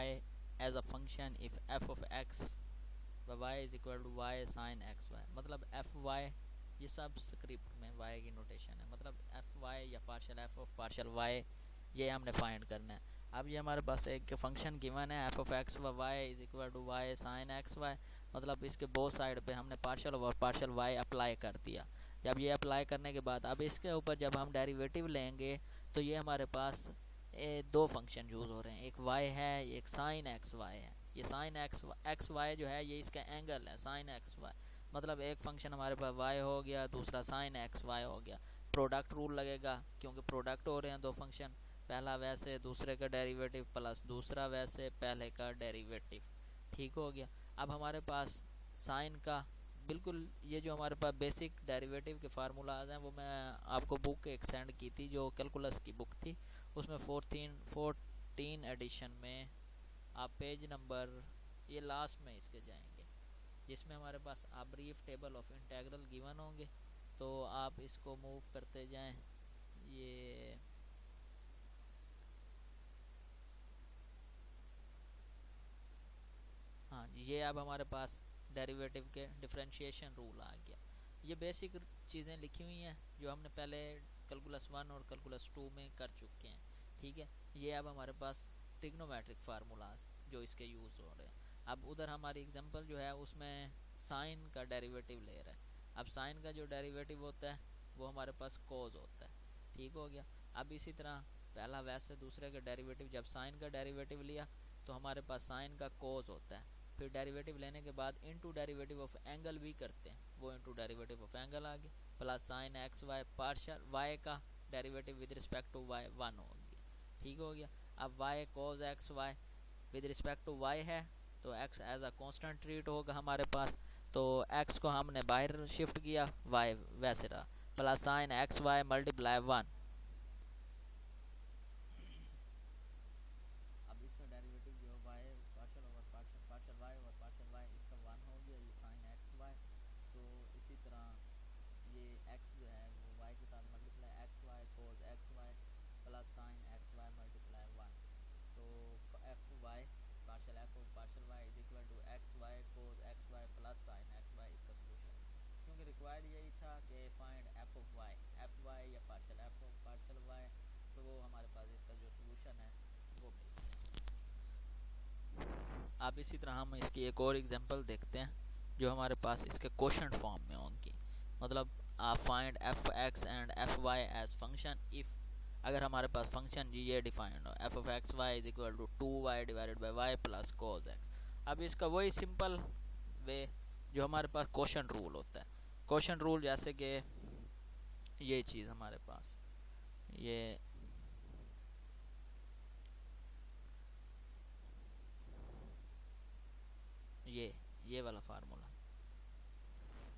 Y as a function if f of x y is equal to y sine x y. मतलब f y ये सब script में y की notation है, मतलब एफ वाई या partial f of partial y ये हमने फाइंड करना है। अब ये हमारे पास एक फंक्शन गिवन है f of x y is equal to y sine x y, मतलब इसके बोथ साइड पे हमने पार्शियल और पार्शियल वाई अप्लाई कर दिया। जब ये अप्लाई करने के बाद अब इसके ऊपर जब हम डेरिवेटिव लेंगे तो ये हमारे पास दो फंक्शन यूज़ हो रहे हैं, एक वाई है एक साइन एक्स वाई है। ये साइन एक्स वाई जो है ये इसका एंगल है साइन एक्स वाई, मतलब एक फंक्शन हमारे पास वाई हो गया दूसरा साइन एक्स वाई हो गया। प्रोडक्ट रूल लगेगा क्योंकि प्रोडक्ट हो रहे हैं दो फंक्शन, पहला वैसे दूसरे का डेरिवेटिव प्लस दूसरा वैसे पहले का डेरिवेटिव। ठीक हो गया। अब हमारे पास साइन का बिल्कुल ये जो हमारे पास बेसिक डेरिवेटिव के फार्मूलाज हैं वो मैं आपको बुक एक सेंड की थी जो कैलकुलस की बुक थी, उसमें 14 एडिशन में आप पेज नंबर ये लास्ट में इसके जाएंगे जिसमें हमारे पास आप brief table of integral given होंगे, तो आप इसको मूव करते जाएं। ये हाँ ये अब हमारे पास डेरिवेटिव के डिफरेंशिएशन रूल आ गया। ये बेसिक चीज़ें लिखी हुई हैं जो हमने पहले कैलकुलस 1 और कैलकुलस 2 में कर चुके हैं। ठीक है, ये अब हमारे पास ट्रिग्नोमेट्रिक फार्मूलाज जो इसके यूज़ हो रहे हैं। अब उधर हमारी एग्जांपल जो है उसमें साइन का डेरिवेटिव ले रहा है। अब साइन का जो डेरिवेटिव होता है वो हमारे पास कोज होता है। ठीक हो गया। अब इसी तरह पहला वैसे दूसरे का डेरिवेटिव जब साइन का डेरिवेटिव लिया तो हमारे पास साइन का कोज होता है। फिर डेरिवेटिव लेने के बाद इनटू डेरिवेटिव ऑफ एंगल भी करते हैं, वो इनटू डेरिवेटिव ऑफ एंगल आ गया plus sine x y partial y का derivative with respect to y 1 हो गया। ठीक हो गया। अब y cos x y with respect to y है तो x as a constant treat होगा हमारे पास, तो एक्स को हमने बाहर शिफ्ट किया वाई वैसे रहा plus sine x y multiply 1। अब इसका डेरिवेटिव जो y partial over partial partial y over partial y इसका 1 हो गया, ये साइन एक्स वाई। तो इसी तरह ये एक्स जो है वो वाई के साथ multiply x y cos x y plus sine x y multiply 1। तो f y partial f of partial y is equal to x y cos x y plus sine x y इसका solution, क्योंकि required यही था कि find f of y या partial f of partial y, तो वो हमारे पास इसका जो सोल्यूशन है वो मिल गया। अब इसी तरह हम इसकी एक और एग्जांपल देखते हैं जो हमारे पास इसके क्वोशंट फॉर्म में होंगी। मतलब आप find f x and f y as function if अगर हमारे पास फंक्शन जी ये डिफाइंड हो f of x y is equal to 2y divided by y plus cos x. अब इसका वही सिंपल वे जो हमारे पास क्वोशंट रूल होता है। क्वोशंट रूल जैसे कि ये चीज़ हमारे पास ये वाला फार्मूला,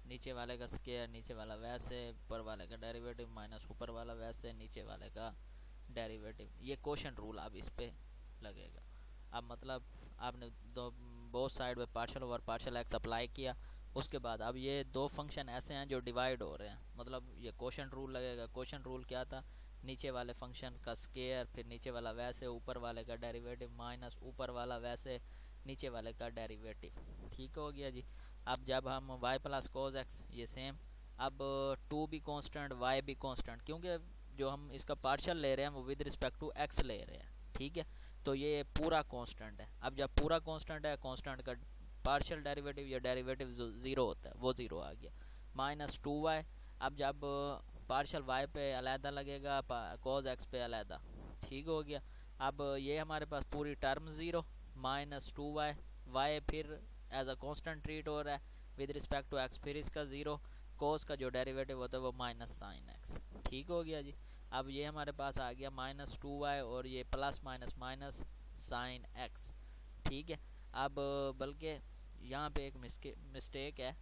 नीचे वाले का स्क्वायर नीचे वाला वैसे ऊपर वाले का डेरिवेटिव माइनस ऊपर वाला वैसे नीचे वाले का डेरिवेटिव, ये क्वोशंट रूल अब इस पे लगेगा। अब मतलब आपने दो बोथ साइड में partial over partial x apply किया, उसके बाद अब ये दो फंक्शन ऐसे हैं जो डिवाइड हो रहे हैं, मतलब ये क्वोशंट रूल लगेगा। क्वोशंट रूल क्या था, नीचे वाले फंक्शन का स्क्वायर फिर नीचे वाला वैसे ऊपर वाले का डेरिवेटिव माइनस ऊपर वाला वैसे नीचे वाले का डेरिवेटिव। ठीक हो गया जी। अब जब हम y प्लस कोज एक्स ये सेम, अब 2 भी कांस्टेंट y भी कांस्टेंट, क्योंकि जो हम इसका पार्शियल ले रहे हैं वो विद रिस्पेक्ट टू x ले रहे हैं। ठीक है, तो ये पूरा कांस्टेंट है। अब जब पूरा कांस्टेंट है कांस्टेंट का पार्शियल डेरिवेटिव या डेरिवेटिव जो ज़ीरो होता है वो ज़ीरो आ गया माइनस 2y। अब जब पार्शियल y पे अलहदा लगेगा कोज एक्स पे अलहदा। ठीक हो गया। अब ये हमारे पास पूरी term zero minus 2y, y फिर एज अ कांस्टेंट ट्रीट हो रहा है विद रिस्पेक्ट टू एक्स, फिर इसका ज़ीरो कोस का जो डेरिवेटिव होता है वो माइनस साइन एक्स। ठीक हो गया जी। अब ये हमारे पास आ गया माइनस 2y और ये plus minus minus sine x. ठीक है। अब बल्कि यहाँ पे एक मिस्टेक है,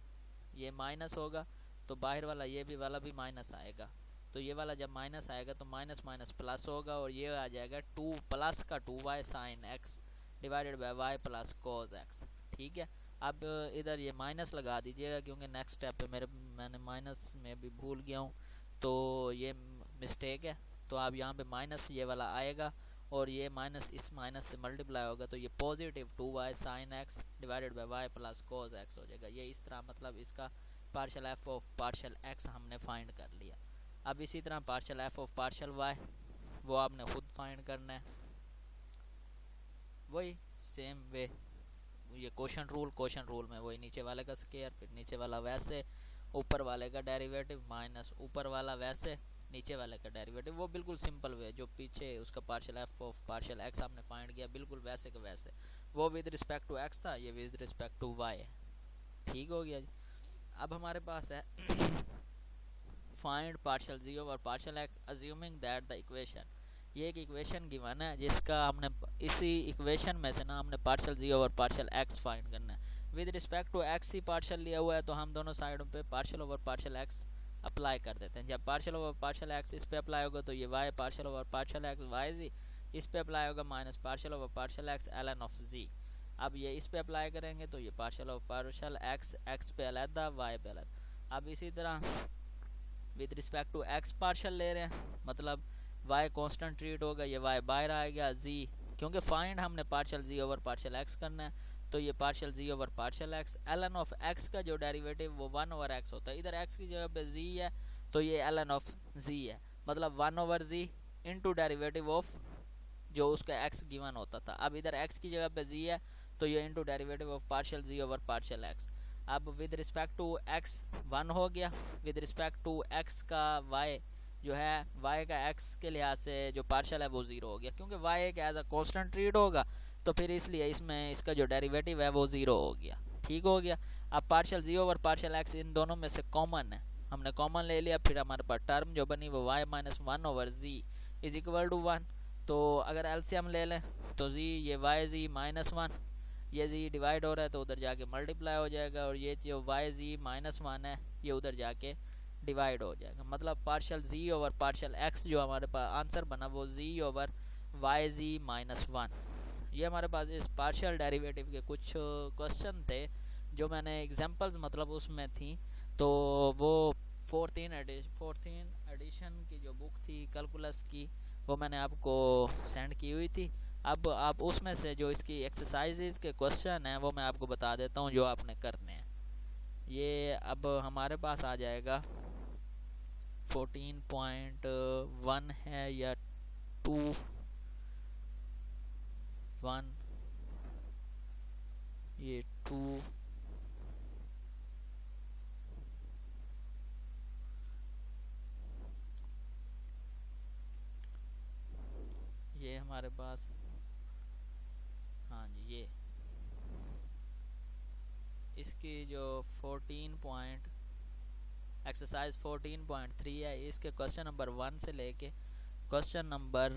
ये माइनस होगा तो बाहर वाला ये भी वाला भी माइनस आएगा, तो ये वाला जब माइनस आएगा तो माइनस माइनस प्लस होगा और ये आ जाएगा 2 प्लस का 2y sine x divided by y plus cos x. ठीक है। अब इधर ये माइनस लगा दीजिएगा क्योंकि नेक्स्ट स्टेप पे मैंने माइनस में भी भूल गया हूँ, तो ये मिस्टेक है। तो अब यहाँ पे माइनस ये वाला आएगा और ये माइनस इस माइनस से मल्टीप्लाई होगा तो ये positive 2y sine x divided by y plus cos x हो जाएगा। ये इस तरह मतलब इसका partial f of partial x हमने फाइंड कर लिया। अब इसी तरह partial f of partial y वो आपने खुद फाइंड करना है, वही सेम वे ये क्वेश्चन रूल में वही नीचे वाले का स्क्वायर फिर नीचे वाला वैसे ऊपर वाले का डेरिवेटिव माइनस ऊपर वाला वैसे नीचे वाले का डेरिवेटिव, वो बिल्कुल सिंपल वे जो पीछे उसका partial f of partial x हमने फाइंड किया बिल्कुल वैसे का वैसे, वो विद रिस्पेक्ट टू एक्स था, ये विद रिस्पेक्ट टू वाई है। ठीक हो गया जी। अब हमारे पास है find partial g over partial x assuming that the equation, ये एक इक्वेशन गिवन है जिसका हमने इसी इक्वेशन में से ना हमने partial g over partial x find करना है। विद रिस्पेक्ट टू एक्स ही पार्शियल लिया हुआ है तो हम दोनों साइडों पे partial over partial x apply कर देते हैं। जब पार्शियल ओवर पार्शियल एक्स इस पे अप्लाई होगा तो ये y partial over partial x y g, इस पे अप्लाई होगा minus partial over partial x l of g. अब ये इस पे अप्लाई करेंगे तो ये partial over partial x x पे अलग वाई पे अलग। अब इसी तरह with respect to x partial ले रहे हैं मतलब वाई कांस्टेंट ट्रीट होगा, ये वाई बाहर आएगा जी, क्योंकि फाइंड हमने partial g over partial x करना है तो ये partial g over partial x ln of x का जो डेरिवेटिव वो 1 ओवर एक्स होता है, इधर एक्स की जगह पे जी है तो ये एलन ऑफ जी है मतलब 1 ओवर जी इनटू डेरिवेटिव ऑफ जो उसका एक्स गिवन होता था। अब इधर एक्स की जगह पे जी है तो ये into derivative of partial g over partial x. अब विद रिस्पेक्ट टू एक्स 1 हो गया, विद रिस्पेक्ट टू एक्स का वाई जो है y का x के लिहाज से जो पार्शियल है वो 0 हो गया, क्योंकि y एक एज अ कांस्टेंट ट्रीट होगा तो फिर इसलिए इसमें इसका जो डेरिवेटिव है वो 0 हो गया। ठीक हो गया। अब partial g over partial x इन दोनों में से कॉमन है, हमने कॉमन ले लिया, फिर हमारे पास टर्म जो बनी वो y minus 1 over z is equal to 1। तो अगर एलसीएम ले लें तो z ये y z माइनस 1 ये z डिवाइड हो रहा है तो उधर जाके मल्टीप्लाई हो जाएगा और ये जो y z माइनस 1 है ये उधर जाके डिवाइड हो जाएगा, मतलब partial g over partial x जो हमारे पास आंसर बना वो जी ओवर वाई जी माइनस 1। ये हमारे पास इस पार्शियल डेरिवेटिव के कुछ क्वेश्चन थे जो मैंने एग्जांपल्स मतलब उसमें थी, तो वो 14 एडिशन की जो बुक थी कैलकुलस की वो मैंने आपको सेंड की हुई थी। अब आप उसमें से जो इसकी एक्सरसाइजेज के क्वेश्चन हैं वो मैं आपको बता देता हूँ जो आपने करने हैं। ये अब हमारे पास आ जाएगा 14.1 है या 2.1 ये 2 ये हमारे पास हाँ जी ये इसकी जो 14 एक्सरसाइज 14.3 है इसके क्वेश्चन नंबर 1 से लेके क्वेश्चन नंबर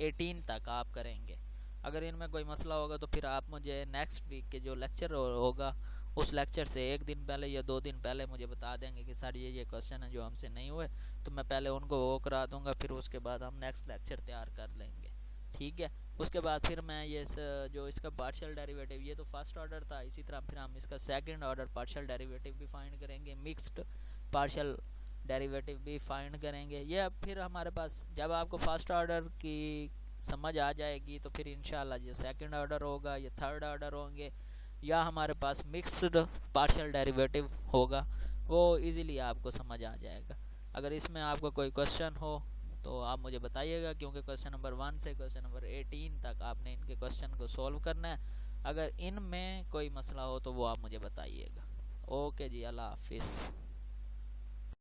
18 तक आप करेंगे। अगर इनमें कोई मसला होगा तो फिर आप मुझे नेक्स्ट वीक के जो लेक्चर होगा उस लेक्चर से एक दिन पहले या 2 दिन पहले मुझे बता देंगे कि सर ये क्वेश्चन है जो हमसे नहीं हुए, तो मैं पहले उनको वो करा दूंगा, फिर उसके बाद हम नेक्स्ट लेक्चर तैयार कर लेंगे। ठीक है। उसके बाद फिर मैं ये जो इसका पार्शियल डेरिवेटिव ये तो फर्स्ट ऑर्डर था, इसी तरह फिर हम इसका सेकंड ऑर्डर पार्शियल डेरिवेटिव भी फाइंड करेंगे, मिक्स्ड पार्शियल डेरिवेटिव भी फाइंड करेंगे। ये अब फिर हमारे पास जब आपको फर्स्ट ऑर्डर की समझ आ जाएगी तो फिर इंशाल्लाह ये सेकंड ऑर्डर होगा या थर्ड ऑर्डर होंगे या हमारे पास मिक्स्ड पार्शियल डेरिवेटिव होगा, वो इजीली आपको समझ आ जाएगा। अगर इसमें आपका कोई क्वेश्चन हो तो आप मुझे बताइएगा, क्योंकि क्वेश्चन नंबर 1 से क्वेश्चन नंबर 18 तक आपने इनके क्वेश्चन को सॉल्व करना है। अगर इनमें कोई मसला हो तो वो आप मुझे बताइएगा। ओके जी, अल्लाह हाफिज़।